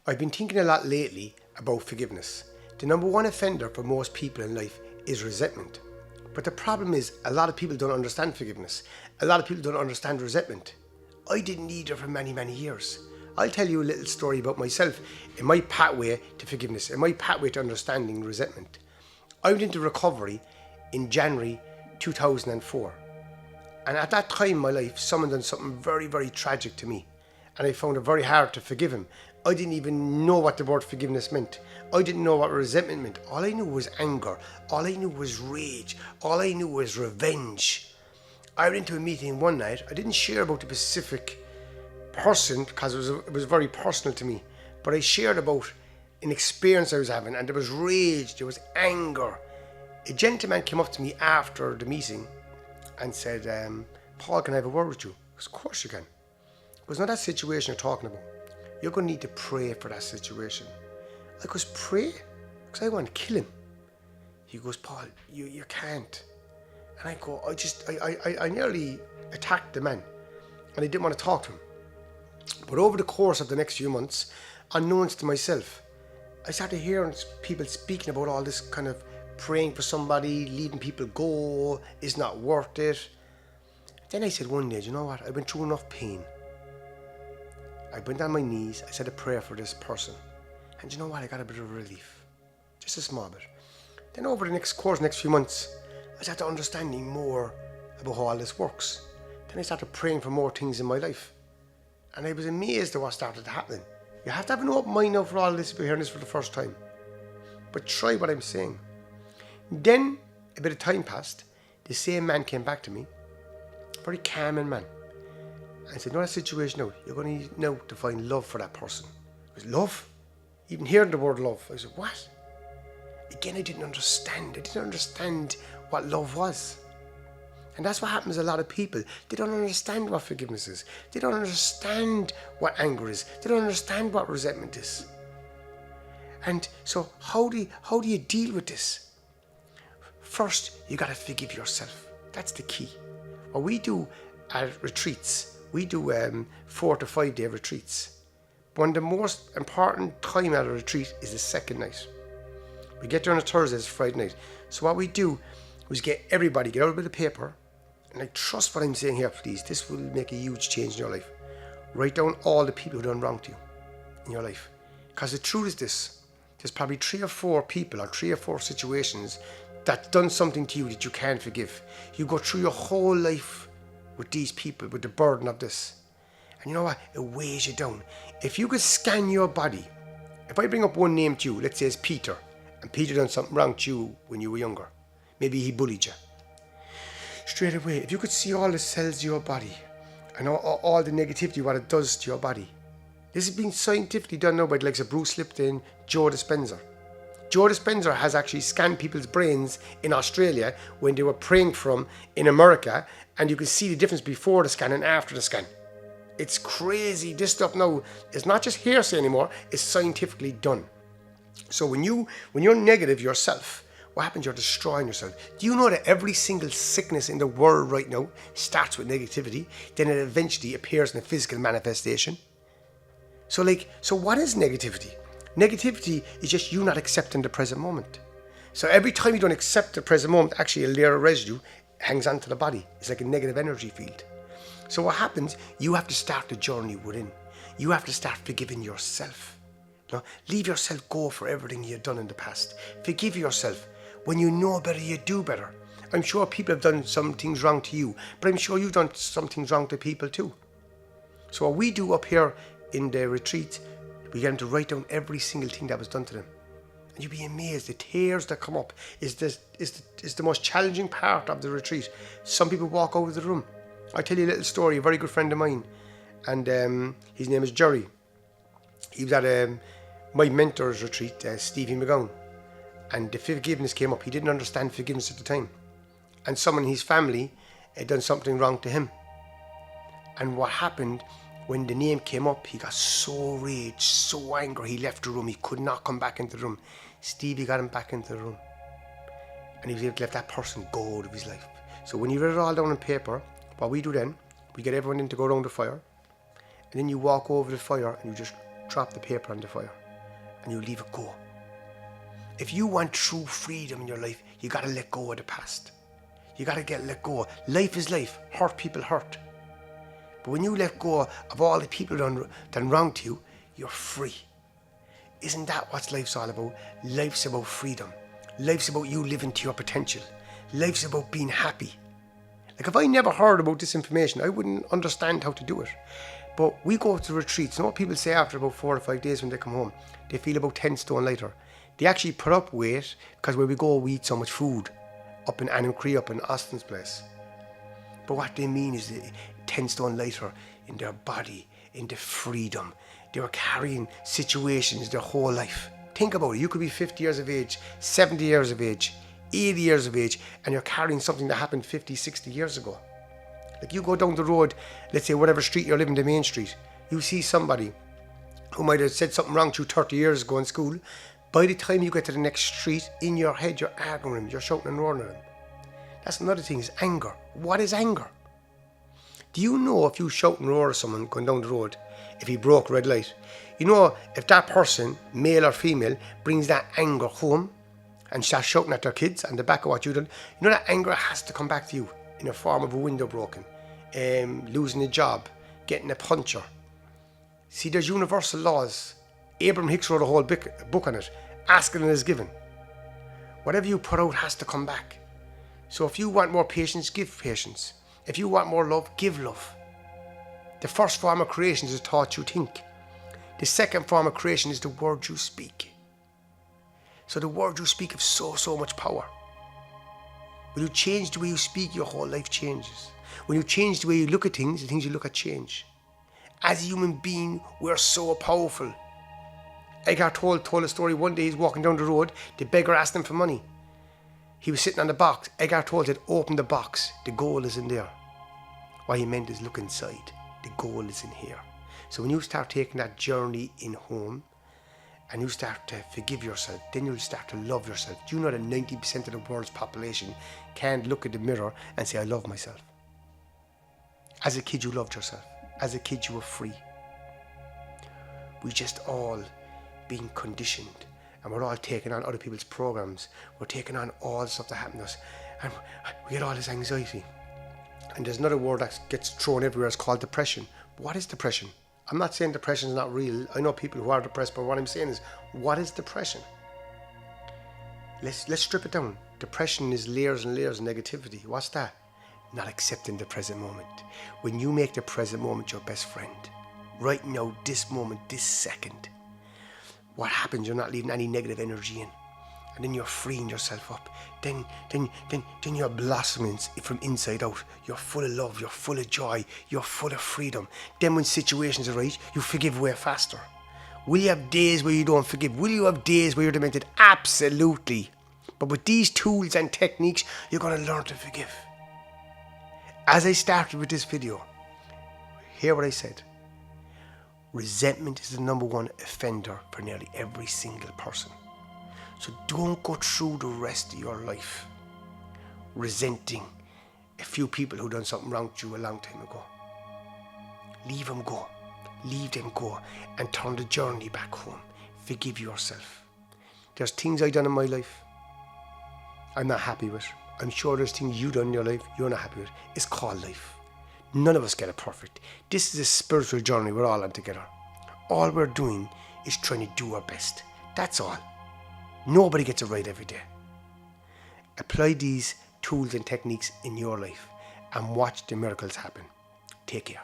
I've been thinking a lot lately about forgiveness. The number one offender for most people in life is resentment. But the problem is a lot of people don't understand forgiveness. A lot of people don't understand resentment. I didn't either for many, many years. I'll tell you a little story about myself in my pathway to forgiveness, in my pathway to understanding resentment. I went into recovery in January 2004. And at that time in my life, someone done something very, very tragic to me. And I found it very hard to forgive him. I didn't even know what the word forgiveness meant. I didn't know what resentment meant. All I knew was anger. All I knew was rage. All I knew was revenge. I went into a meeting one night. I didn't share about the specific person because it was very personal to me. But I shared about an experience I was having, and there was rage, there was anger. A gentleman came up to me after the meeting and said, Paul, can I have a word with you? I said, of course you can. It was not that situation you're talking about. You're going to need to pray for that situation. I goes, pray? Because I want to kill him. He goes, Paul, you can't. And I go, I nearly attacked the man, and I didn't want to talk to him. But over the course of the next few months, unknowns to myself, I started hearing people speaking about all this kind of praying for somebody, leaving people go, is not worth it. Then I said one day, you know what? I've been through enough pain. I went on my knees, I said a prayer for this person. And you know what? I got a bit of relief. Just a small bit. Then over the next few months, I started understanding more about how all this works. Then I started praying for more things in my life. And I was amazed at what started happening. You have to have an open mind now for all this, if you're hearing this for the first time. But try what I'm saying. Then a bit of time passed. The same man came back to me. Very calming man. I said, no, that situation now, you're going to need now to find love for that person. I said, love? Even hearing the word love. I said, what? Again, I didn't understand. I didn't understand what love was. And that's what happens to a lot of people. They don't understand what forgiveness is. They don't understand what anger is. They don't understand what resentment is. And so how do you deal with this? First, you got to forgive yourself. That's the key. What we do at retreats, we do 4 to 5 day retreats. One of the most important time at a retreat is the second night. We get there on a Thursday, it's Friday night. So what we do is get out a bit of paper, and I trust what I'm saying here, please. This will make a huge change in your life. Write down all the people who've done wrong to you in your life. Because the truth is this, there's probably 3 or 4 people or 3 or 4 situations that's done something to you that you can't forgive. You go through your whole life with these people, with the burden of this. And you know what? It weighs you down. If you could scan your body, if I bring up one name to you, let's say it's Peter, and Peter done something wrong to you when you were younger. Maybe he bullied you. Straight away, if you could see all the cells of your body and all the negativity, what it does to your body. This has been scientifically done now by the likes of Bruce Lipton, Joe Dispenza. Joe Dispenza has actually scanned people's brains in Australia when they were praying for him in America, and you can see the difference before the scan and after the scan. It's crazy. This stuff now is not just hearsay anymore, it's scientifically done. So when you're negative yourself, what happens? You're destroying yourself. Do you know that every single sickness in the world right now starts with negativity, then it eventually appears in a physical manifestation? So what is negativity? Negativity is just you not accepting the present moment. So every time you don't accept the present moment, actually a layer of residue hangs onto the body. It's like a negative energy field. So what happens? You have to start the journey within. You have to start forgiving yourself. Leave yourself go for everything you've done in the past. Forgive yourself. When you know better, you do better. I'm sure people have done some things wrong to you, but I'm sure you've done some things wrong to people too. So what we do up here in the retreat, we get them to write down every single thing that was done to them. And you'll be amazed. The tears that come up is the most challenging part of the retreat. Some people walk out of the room. I'll tell you a little story. A very good friend of mine, and his name is Jerry. He was at my mentor's retreat, Stevie McGowan, and the forgiveness came up. He didn't understand forgiveness at the time, and someone in his family had done something wrong to him. And what happened when the name came up, he got so raged, so angry, he left the room. He could not come back into the room. Stevie got him back into the room, and he was able to let that person go out of his life. So when you write it all down on paper, what we do then, we get everyone in to go around the fire, and then you walk over the fire and you just drop the paper on the fire and you leave it go. If you want true freedom in your life, you got to let go of the past. You got to let go. Life is life. Hurt people hurt. But when you let go of all the people done wrong to you, you're free. Isn't that what life's all about? Life's about freedom. Life's about you living to your potential. Life's about being happy. Like if I never heard about this information, I wouldn't understand how to do it. But we go to retreats. You know what people say after about 4 or 5 days when they come home? They feel about 10 stone lighter. They actually put up weight because where we go, we eat so much food. Up in Annam-Cree, up in Austin's place. But what they mean is 10 stone lighter in their body, in the freedom. They were carrying situations their whole life. Think about it. You could be 50 years of age, 70 years of age, 80 years of age, and you're carrying something that happened 50, 60 years ago. Like you go down the road, let's say whatever street you're living, the main street, you see somebody who might have said something wrong to you 30 years ago in school. By the time you get to the next street, in your head, you're arguing with him, you're shouting and roaring at him. That's another thing, is anger. What is anger? Do you know if you shout and roar at someone going down the road, if he broke a red light, you know if that person, male or female, brings that anger home and starts shouting at their kids on the back of what you've done, you know that anger has to come back to you in the form of a window broken, losing a job, getting a puncture. See, there's universal laws. Abraham Hicks wrote a whole book on it. Asking is given. Whatever you put out has to come back. So if you want more patience, give patience. If you want more love, give love. The first form of creation is the thought you think. The second form of creation is the word you speak. So the word you speak has so much power. When you change the way you speak, your whole life changes. When you change the way you look at things, the things you look at change. As a human being, we're so powerful. Eckhart Tolle told a story. One day he's walking down the road. The beggar asked him for money. He was sitting on the box. Eckhart Tolle said, open the box. The gold is in there. What he meant is look inside. The goal is in here. So when you start taking that journey in home and you start to forgive yourself, then you'll start to love yourself. Do you know that 90% of the world's population can't look at the mirror and say, I love myself? As a kid, you loved yourself. As a kid, you were free. We just all being conditioned, and we're all taking on other people's programs. We're taking on all the stuff that happened to us, and we get all this anxiety. And there's another word that gets thrown everywhere. It's called depression. What is depression? I'm not saying depression is not real. I know people who are depressed, but what I'm saying is, what is depression? Let's strip it down. Depression is layers and layers of negativity. What's that? Not accepting the present moment. When you make the present moment your best friend, right now, this moment, this second, what happens? You're not leaving any negative energy in, and then you're freeing yourself up. Then you're blossoming from inside out. You're full of love. You're full of joy. You're full of freedom. Then when situations arise, you forgive way faster. Will you have days where you don't forgive? Will you have days where you're demented? Absolutely. But with these tools and techniques, you're going to learn to forgive. As I started with this video, hear what I said. Resentment is the number one offender for nearly every single person. So don't go through the rest of your life resenting a few people who done something wrong to you a long time ago. Leave them go. Leave them go and turn the journey back home. Forgive yourself. There's things I've done in my life I'm not happy with. I'm sure there's things you've done in your life you're not happy with. It's called life. None of us get it perfect. This is a spiritual journey we're all on together. All we're doing is trying to do our best. That's all. Nobody gets it right every day. Apply these tools and techniques in your life and watch the miracles happen. Take care.